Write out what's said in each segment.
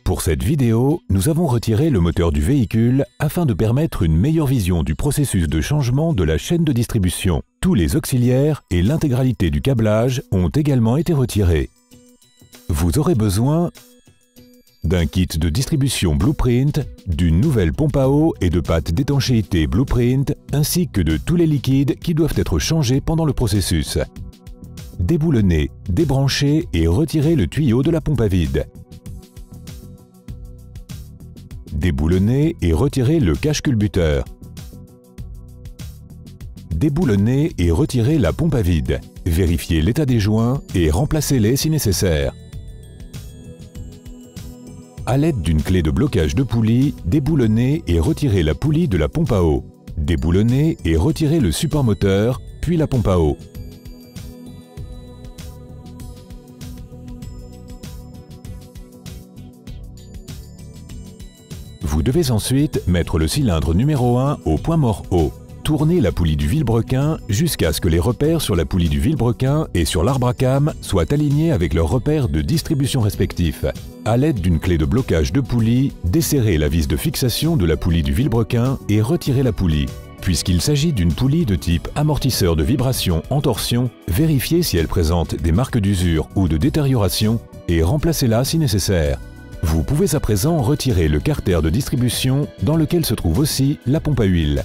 Pour cette vidéo, nous avons retiré le moteur du véhicule afin de permettre une meilleure vision du processus de changement de la chaîne de distribution. Tous les auxiliaires et l'intégralité du câblage ont également été retirés. Vous aurez besoin d'un kit de distribution Blueprint, d'une nouvelle pompe à eau et de pâte d'étanchéité Blueprint, ainsi que de tous les liquides qui doivent être changés pendant le processus. Déboulonnez, débranchez et retirez le tuyau de la pompe à vide. Déboulonnez et retirez le cache-culbuteur. Déboulonnez et retirez la pompe à vide. Vérifiez l'état des joints et remplacez-les si nécessaire. À l'aide d'une clé de blocage de poulie, déboulonnez et retirez la poulie de la pompe à eau. Déboulonnez et retirez le support moteur, puis la pompe à eau. Vous devez ensuite mettre le cylindre numéro 1 au point mort haut. Tournez la poulie du vilebrequin jusqu'à ce que les repères sur la poulie du vilebrequin et sur l'arbre à cames soient alignés avec leurs repères de distribution respectifs. À l'aide d'une clé de blocage de poulie, desserrez la vis de fixation de la poulie du vilebrequin et retirez la poulie. Puisqu'il s'agit d'une poulie de type amortisseur de vibration en torsion, vérifiez si elle présente des marques d'usure ou de détérioration et remplacez-la si nécessaire. Vous pouvez à présent retirer le carter de distribution dans lequel se trouve aussi la pompe à huile.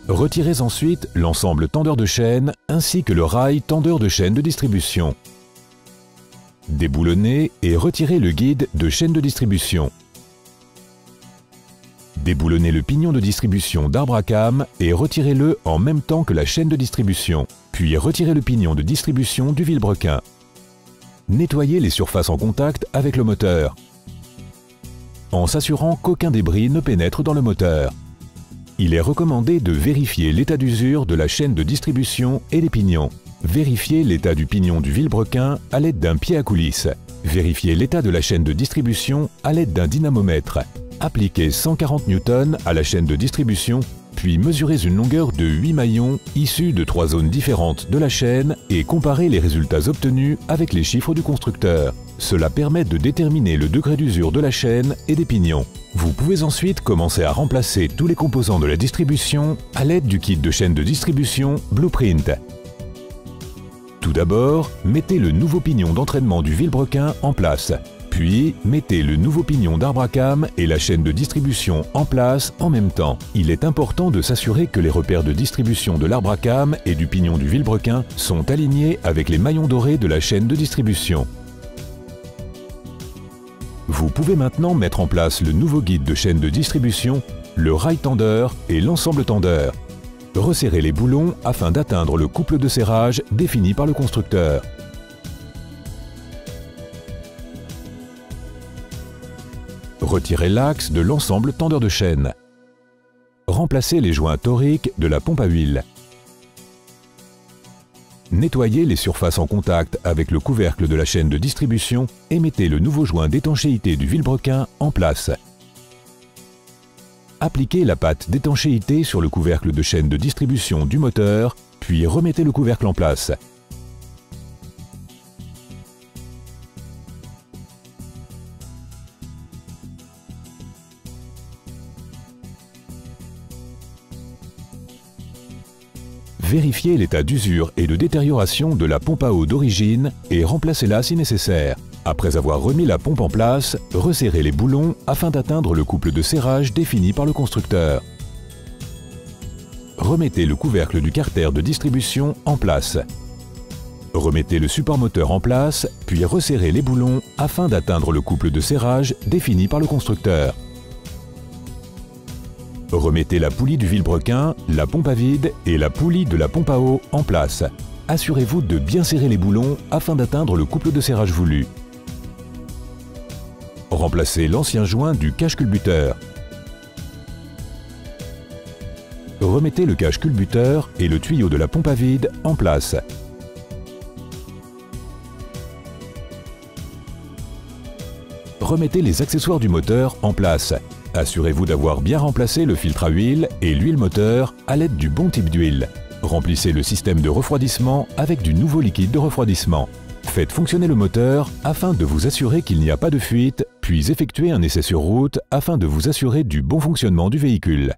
Retirez ensuite l'ensemble tendeur de chaîne ainsi que le rail tendeur de chaîne de distribution. Déboulonnez et retirez le guide de chaîne de distribution. Déboulonnez le pignon de distribution d'arbre à cames et retirez-le en même temps que la chaîne de distribution. Puis retirez le pignon de distribution du vilebrequin. Nettoyez les surfaces en contact avec le moteur, en s'assurant qu'aucun débris ne pénètre dans le moteur. Il est recommandé de vérifier l'état d'usure de la chaîne de distribution et des pignons. Vérifiez l'état du pignon du vilebrequin à l'aide d'un pied à coulisses. Vérifiez l'état de la chaîne de distribution à l'aide d'un dynamomètre. Appliquez 140 N à la chaîne de distribution, puis mesurez une longueur de 8 maillons issus de 3 zones différentes de la chaîne et comparez les résultats obtenus avec les chiffres du constructeur. Cela permet de déterminer le degré d'usure de la chaîne et des pignons. Vous pouvez ensuite commencer à remplacer tous les composants de la distribution à l'aide du kit de chaîne de distribution Blueprint. Tout d'abord, mettez le nouveau pignon d'entraînement du vilebrequin en place. Puis, mettez le nouveau pignon d'arbre à cames et la chaîne de distribution en place en même temps. Il est important de s'assurer que les repères de distribution de l'arbre à cames et du pignon du vilebrequin sont alignés avec les maillons dorés de la chaîne de distribution. Vous pouvez maintenant mettre en place le nouveau guide de chaîne de distribution, le rail tendeur et l'ensemble tendeur. Resserrez les boulons afin d'atteindre le couple de serrage défini par le constructeur. Retirez l'axe de l'ensemble tendeur de chaîne. Remplacez les joints toriques de la pompe à huile. Nettoyez les surfaces en contact avec le couvercle de la chaîne de distribution et mettez le nouveau joint d'étanchéité du vilebrequin en place. Appliquez la pâte d'étanchéité sur le couvercle de chaîne de distribution du moteur, puis remettez le couvercle en place. Vérifiez l'état d'usure et de détérioration de la pompe à eau d'origine et remplacez-la si nécessaire. Après avoir remis la pompe en place, resserrez les boulons afin d'atteindre le couple de serrage défini par le constructeur. Remettez le couvercle du carter de distribution en place. Remettez le support moteur en place, puis resserrez les boulons afin d'atteindre le couple de serrage défini par le constructeur. Remettez la poulie du vilebrequin, la pompe à vide et la poulie de la pompe à eau en place. Assurez-vous de bien serrer les boulons afin d'atteindre le couple de serrage voulu. Remplacez l'ancien joint du cache-culbuteur. Remettez le cache-culbuteur et le tuyau de la pompe à vide en place. Remettez les accessoires du moteur en place. Assurez-vous d'avoir bien remplacé le filtre à huile et l'huile moteur à l'aide du bon type d'huile. Remplissez le système de refroidissement avec du nouveau liquide de refroidissement. Faites fonctionner le moteur afin de vous assurer qu'il n'y a pas de fuite, puis effectuez un essai sur route afin de vous assurer du bon fonctionnement du véhicule.